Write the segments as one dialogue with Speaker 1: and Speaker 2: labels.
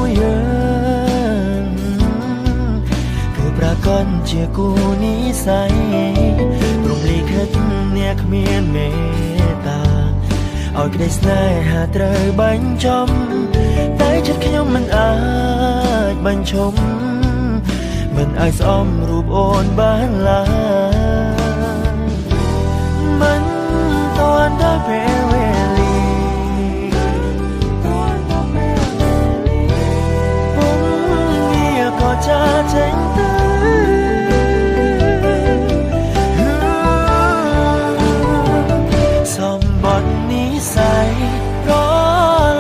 Speaker 1: មួយយើងគឺប្រកាសជាគូនិស័យព្រមលិខិតអ្នកគ្មានមេត្តាឲ្យក្តីស្នេហាត្រូវបញ្ចំតែចិត្តខ្ញុំមិនអាចបញ្ឈប់មិនអាចស្អំរូបអូនបានឡើយមិនទាន់ដល់ពេលវេលាពុំវាក៏ចាចេញទៅសម្បត្តិនិស័យរ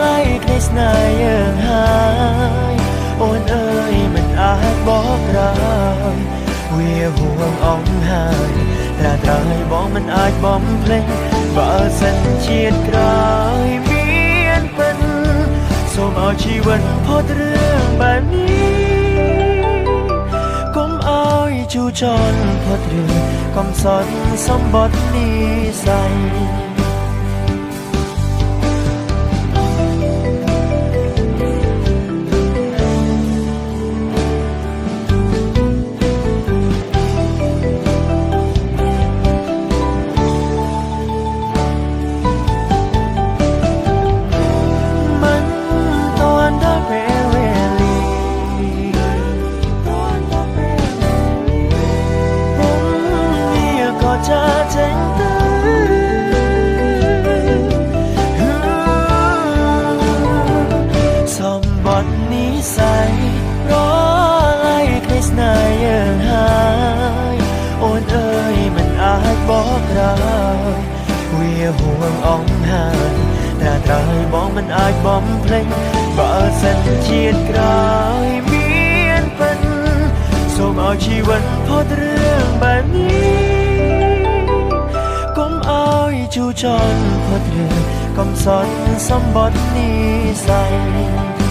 Speaker 1: លាយក្តីស្នេហ៍យើងហើយអូនអើយមិនអាចបកក្រោយវាហួងអងហើយត្រាត្រឲ្យបងមិនអាចបំភ្លេចបើសិនជាតិក្រោយមានពិនសូមឲ្យជីវិតផុតរឿងបែបនេះកុំឲ្យជូរចត់ផុតរឿងកំសត់សម្បត្តិនិស័យจะเจ๋งទៅសម្បត្តិនិស័យរលាយក្តីស្នេហ៍យើងហើយអូនអើយមិនអាចបកក្រោយវាហួងអងហើយត្រាត្រឲ្យបងមិនអាចបំភ្លេចបើសិនជាតិក្រោយមានពិនសូមឲ្យជីវិតផុតរឿងបែបនេះជូរចត់ផុតរឿងកំសត់សម្បត្តិនិស័យ